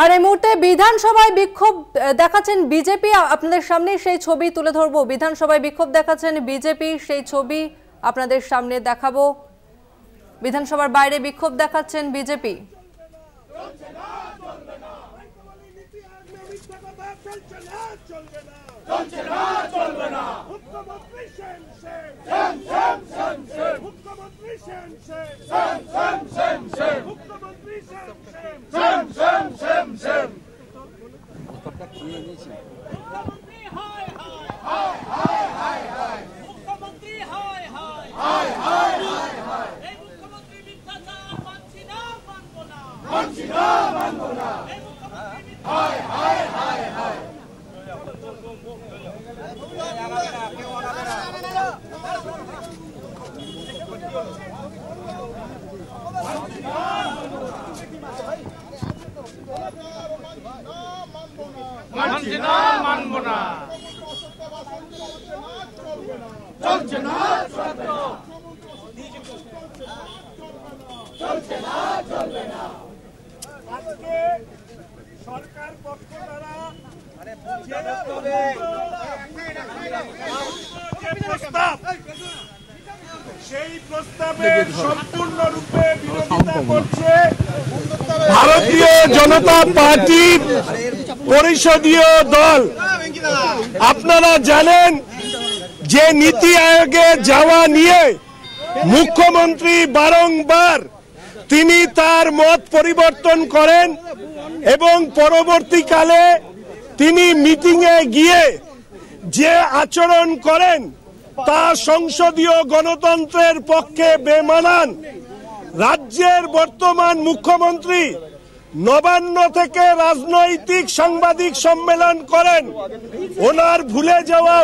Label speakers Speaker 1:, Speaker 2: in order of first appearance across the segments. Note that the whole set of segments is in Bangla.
Speaker 1: আর এই মুহূর্তে বিধানসভায় বিক্ষোভ দেখাচ্ছেন বিজেপি। আপনাদের সামনে সেই ছবি তুলে ধরবো। বিধানসভায় বিক্ষোভ দেখাচ্ছেন বিজেপি, সেই ছবি আপনাদের সামনে দেখাবো। বিধানসভার বাইরে বিক্ষোভ দেখাচ্ছেন বিজেপি।
Speaker 2: সরকার পক্ষ দ্বারা সেই প্রস্তাবের সম্পূর্ণরূপে বিরোধিতা করছে ভারতীয় জনতা পার্টির পরিষদীয় দল। আপনারা জানেন যে নীতি আয়োগে যাওয়া নিয়ে মুখ্যমন্ত্রী বারংবার তিনি তার মত পরিবর্তন করেন এবং পরবর্তীকালে তিনি মিটিংয়ে গিয়ে যে আচরণ করেন তা সংসদীয় গণতন্ত্রের পক্ষে বেমানান। রাজ্যের বর্তমান মুখ্যমন্ত্রী নবান্ন থেকে রাজনৈতিক সাংবাদিক সম্মেলন করেন। ওনার ভুলে যাওয়া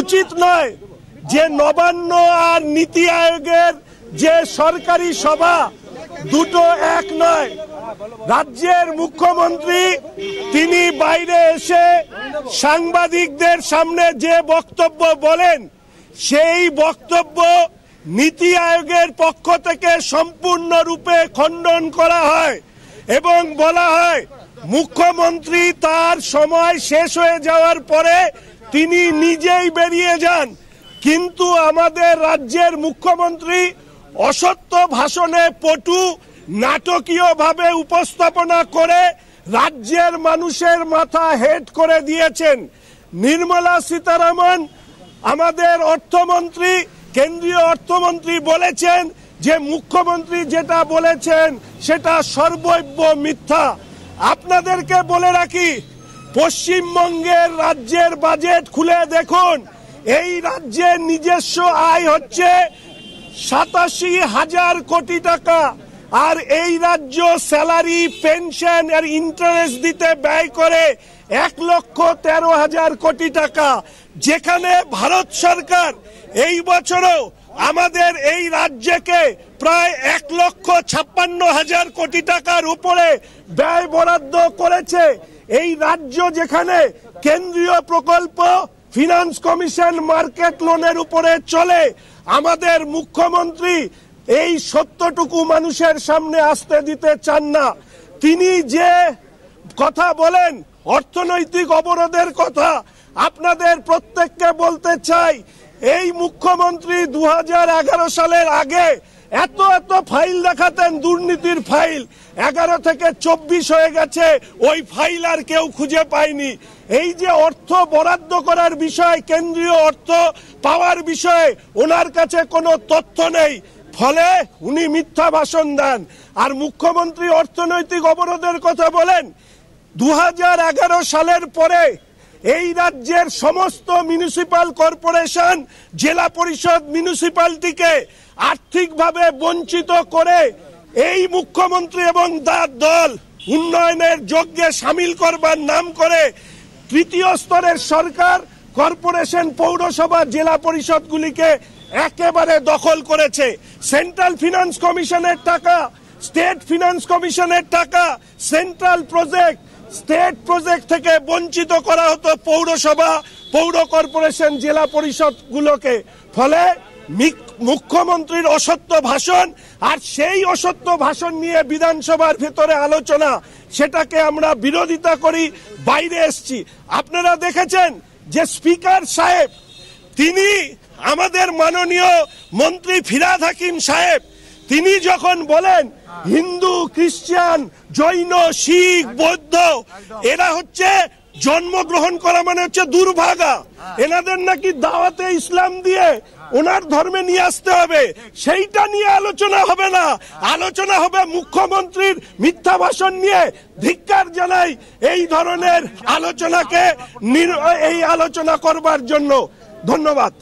Speaker 2: উচিত নয় যে নবান্ন আর নীতি আয়োগের যে সরকারি সভা দুটো এক নয়। রাজ্যের মুখ্যমন্ত্রী তিনি বাইরে এসে সাংবাদিকদের সামনে যে বক্তব্য বলেন সেই বক্তব্য নীতি আয়োগের পক্ষ থেকে সম্পূর্ণরূপে খণ্ডন করা হয় এবং বলা হয় মুখ্যমন্ত্রী তার সময় শেষ হয়ে যাওয়ার পরে তিনি নিজেই বেরিয়ে যান। কিন্তু আমাদের রাজ্যের মুখ্যমন্ত্রী অসত্য ভাষণে পটু নাটকীয়ভাবে উপস্থাপনা করে রাজ্যের মানুষের মাথা হেট করে দিয়েছেন। নির্মলা সীতারামন আমাদের অর্থমন্ত্রী, কেন্দ্রীয় অর্থমন্ত্রী বলেছেন যে মুখ্যমন্ত্রী যেটা বলেছেন সেটা সর্বৈব মিথ্যা। আপনাদেরকে বলে রাখি, পশ্চিমবঙ্গের রাজ্যের বাজেট খুলে দেখুন, এই রাজ্যের নিজস্ব আয় হচ্ছে 87,000 কোটি টাকা, আর এই রাজ্য স্যালারি, পেনশন আর ইন্টারেস্ট দিতে ব্যয় করে 1,13,000 কোটি টাকা। যেখানে ভারত সরকার এই বছরও আমাদের এই রাজ্যকে প্রায় 1,56,000 কোটি টাকার উপরে ব্যয় বরাদ্দ করেছে। এই রাজ্য যেখানে কেন্দ্রীয় প্রকল্প, ফিনান্স কমিশন, মার্কেট লোনের উপরে চলে, আমাদের মুখ্যমন্ত্রী এই সত্যটুকু মানুষের সামনে আসতে দিতে চান না। তিনি যে কথা বলেন অর্থনৈতিক অবরোধের কথা, আপনাদের প্রত্যেককে বলতে চাই এই মুখ্যমন্ত্রী 2011 সালের আগে এত ফাইল দেখাতেন, দুর্নীতির ফাইল, 11 থেকে 24 হয়ে গেছে, ওই ফাইল আর কেউ খুঁজে পায়নি। এই যে অর্থ বরাদ্দ করার বিষয়, কেন্দ্রীয় অর্থ পাওয়ার বিষয়ে ওনার কাছে কোনো তথ্য নেই, ফলে উনি মিথ্যা ভাষণ দেন। আর মুখ্যমন্ত্রী অর্থনৈতিক অবরোধের কথা বলেন। 2011 সালের পরে এই রাজ্যের সমস্ত মিউনিসিপাল কর্পোরেশন, জেলা পরিষদ, মিউনিসিপালিটিকে আর্থিকভাবে বঞ্চিত করে এই মুখ্যমন্ত্রী এবং তার দল উন্নয়নের যজ্ঞে সামিল করবার নাম করে তৃতীয় স্তরের সরকার, কর্পোরেশন, পৌরসভা, জেলা পরিষদগুলিকে একেবারে দখল করেছে। সেন্ট্রাল ফিনান্স কমিশনের টাকা, স্টেট ফিনান্স কমিশনের টাকা, সেন্ট্রাল প্রজেক্ট, স্টেট প্রজেক্ট থেকে বঞ্চিত করা হতো পৌরসভা, পৌর কর্পোরেশন, জেলা পরিষদগুলোকে। ফলে মুখ্যমন্ত্রীর অসত্য ভাষণ, আর সেই অসত্য ভাষণ নিয়ে বিধানসভার ভেতরে আলোচনা, সেটাকে আমরা বিরোধিতা করি, বাইরে এসছি। আপনারা দেখেছেন যে স্পিকার সাহেব তিনি আমাদের মাননীয় মন্ত্রী ফিরহাদ হাকিম সাহেব তিনি যখন বলেন হিন্দু, খ্রিস্টান, জৈন, শিখ, বৌদ্ধ এরা হচ্ছে জন্মগ্রহণ করা মানে হচ্ছে দুর্ভাগা, এনাদের নাকি দাওয়াতে ইসলাম দিয়ে ওনার ধর্মে নিয়ে আসতে হবে, সেইটা নিয়ে আলোচনা হবে না, আলোচনা হবে মুখ্যমন্ত্রীর মিথ্যা ভাষণ নিয়ে। ধিক্কার জানাই এই ধরনের আলোচনাকে, এই আলোচনা করবার জন্য। ধন্যবাদ।